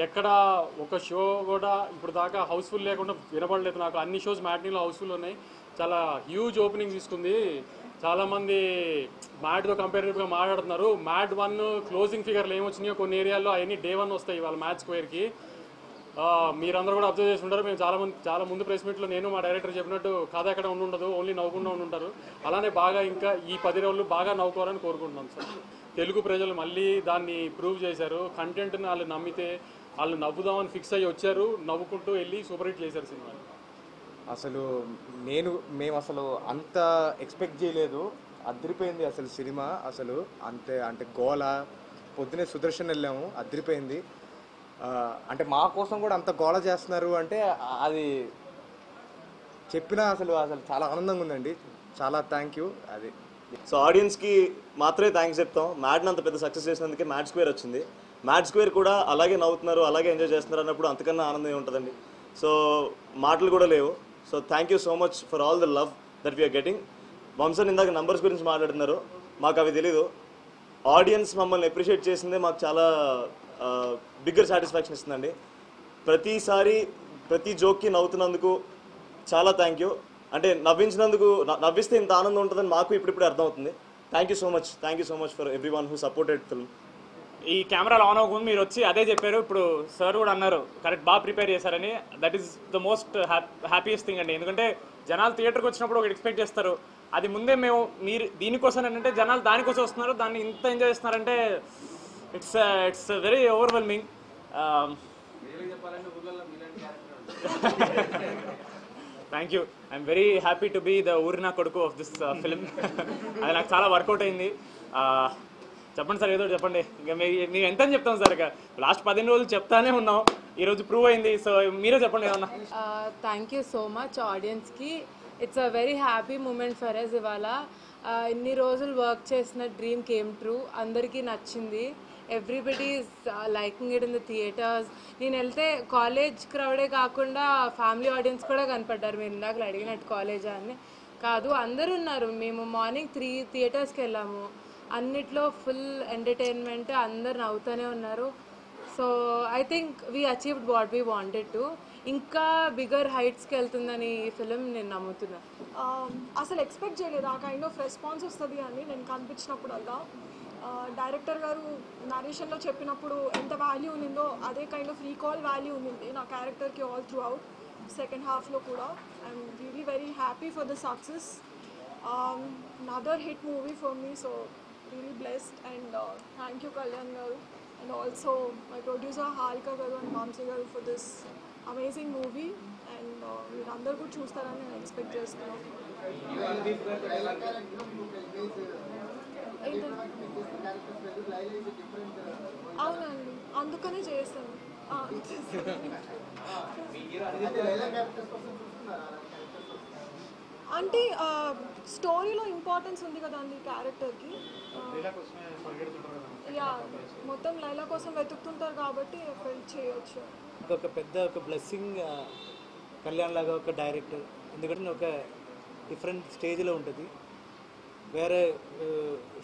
ఎక్కడ ఒక షో కూడా ఇప్పుడు దాకా హౌస్ఫుల్ లేకుండా వినపడలేదు నాకు. అన్ని షోస్ మ్యాట్నీలో హౌస్ఫుల్ ఉన్నాయి. చాలా హ్యూజ్ ఓపెనింగ్ తీసుకుంది. చాలామంది మ్యాట్తో కంపేరేటివ్గా మాట్లాడుతున్నారు. మ్యాట్ 1 క్లోజింగ్ ఫిగర్లు ఏమొచ్చినాయో కొన్ని ఏరియాల్లో అవన్నీ డే 1 వస్తాయి వాళ్ళ మ్యాచ్ స్క్వేర్కి. మీరందరూ కూడా అబ్జర్వ్ చేసి ఉంటారు. మేము చాలా ముందు ప్రెస్ మీట్లో నేను మా డైరెక్టర్ చెప్పినట్టు కథ ఎక్కడ ఉండదు, ఓన్లీ నవ్వుకుండా ఉంటారు. అలానే బాగా ఇంకా ఈ 10 రోజులు బాగా నవ్వుకోవాలని కోరుకుంటున్నాం సార్. తెలుగు ప్రజలు మళ్ళీ దాన్ని ప్రూవ్ చేశారు. కంటెంట్ని వాళ్ళు నమ్మితే వాళ్ళు నవ్వుదామని ఫిక్స్ అయ్యి వచ్చారు, నవ్వుకుంటూ వెళ్ళి సూపర్ హిట్ చేశారు సినిమా. అసలు మేము అసలు అంత ఎక్స్పెక్ట్ చేయలేదు. అదిరిపోయింది అసలు సినిమా. అసలు అంటే గోల పొద్దునే సుదర్శన్ వెళ్ళాము, అదిరిపోయింది. అంటే మా కోసం కూడా అంత గోల చేస్తున్నారు అంటే అది చెప్పినా అసలు చాలా ఆనందంగా ఉందండి. చాలా థ్యాంక్ యూ. అది సో ఆడియన్స్కి మాత్రమే థ్యాంక్స్ చెప్తాం. మ్యాట్ని అంత పెద్ద సక్సెస్ చేసినందుకే మ్యాట్ స్క్వేర్ వచ్చింది. మ్యాట్ స్క్వేర్ కూడా అలాగే నవ్వుతున్నారు, అలాగే ఎంజాయ్ చేస్తున్నారు అన్నప్పుడు అంతకన్నా ఆనందం ఉంటుందండి. సో మాటలు కూడా లేవు. So thank you so much for all the love that we are getting. Vamshan ఇందాక నంబర్స్ గురించి మాట్లాడుతున్నారు, మాకు అవి తెలీదు. ఆడియన్స్ మమ్మల్ని అప్రిషియేట్ చేసిందే మాకు చాలా బిగ్గర్ సాటిస్ఫాక్షన్ ఇస్తుందండి. ప్రతిసారి ప్రతి జోక్కి నవ్వుతున్నందుకు చాలా థ్యాంక్ యూ. అంటే నవ్విస్తే ఇంత ఆనందం ఉంటుందని మాకు ఇప్పుడిప్పుడే అర్థమవుతుంది. Thank you so much for every one who supported film. ఈ కెమెరాలు ఆన్ అవ్వకుండా మీరు వచ్చి అదే చెప్పారు. ఇప్పుడు సార్ కూడా అన్నారు కరెక్ట్, బాగా ప్రిపేర్ చేశారని. That is the most happiest thing అండి. ఎందుకంటే జనాలు థియేటర్కి వచ్చినప్పుడు ఒకటి ఎక్స్పెక్ట్ చేస్తారు, అది ముందే మీరు దీనికోసం ఏంటంటే జనాలు దానికోసం వస్తున్నారు, దాన్ని ఇంత ఎంజాయ్ చేస్తున్నారంటే it's very overwhelming. Thank you. I'm very happy to be the ఊరినా కొడుకు ఆఫ్ దిస్ ఫిల్మ్. అది నాకు చాలా వర్కౌట్ అయింది. చెప్పండి సార్, ఏదో చెప్పండి. ఇంకా మేము ఎంత అని చెప్తాం సార్, ఇక లాస్ట్ 15 రోజులు చెప్తానే ఉన్నాం, ఈరోజు ప్రూవ్ అయింది. సో మీరే చెప్పండి ఏమన్నా. థ్యాంక్ యూ సో మచ్ ఆడియన్స్కి. It's a very happy moment for us. ఇవాళ ఇన్ని రోజులు వర్క్ చేసిన డ్రీమ్ కేమ్ ట్రూ. అందరికీ నచ్చింది. Everybody is liking it in the theatres. నేను వెళ్తే కాలేజ్ క్రౌడే కాకుండా ఫ్యామిలీ ఆడియన్స్ కూడా కనపడ్డారు. మీరు ఇందాక అడిగినట్టు కాలేజా అని కాదు, అందరూ ఉన్నారు. మేము మార్నింగ్ 3 థియేటర్స్కి వెళ్ళాము. అన్నిట్లో ఫుల్ ఎంటర్టైన్మెంట్, అందరు నవ్వుతూనే ఉన్నారు. So I think we achieved what we wanted to. ఇంకా బిగ్గర్ హైట్స్కి వెళ్తుందని ఈ ఫిలిం నేను నమ్ముతున్నాను. అసలు ఎక్స్పెక్ట్ చేయలేదు ఆ కైండ్ ఆఫ్ రెస్పాన్స్ వస్తుంది అని. నేను కనిపించినప్పుడల్లా డైరెక్టర్ గారు నరేషన్లో చెప్పినప్పుడు ఎంత వాల్యూ ఉందో అదే కైండ్ ఆఫ్ రీకాల్ వాల్యూ ఉంది నా క్యారెక్టర్కి ఆల్ త్రూ అవుట్. సెకండ్ హాఫ్లో కూడా I'm really very happy for the success. Another hit movie for me. So really blessed and thank you Kalyan garu and also my producer Halika garu and Mamsi garu for this amazing movie and meerandaru kuda chustarani nenu expect chestunna. అవునండి, అందుకనే చేస్తాను. అంటే స్టోరీలో importance ఉంది కదండి క్యారెక్టర్కి. Yeah, మొత్తం లైలా కోసం వెతుకుతుంటారు కాబట్టి ఫెల్ చేయొచ్చు. ఒక బ్లెస్సింగ్ కళ్యాణ్ లాగా ఒక డైరెక్టర్. ఎందుకంటే ఒక డిఫరెంట్ స్టేజ్లో ఉంటుంది. వేరే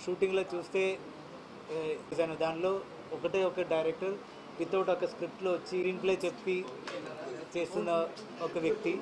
షూటింగ్లో చూస్తే దానిలో ఒక డైరెక్టర్ వితౌట్ ఒక స్క్రిప్ట్లో వచ్చి స్క్రీన్ ప్లే చెప్పి చేస్తున్న ఒక వ్యక్తి.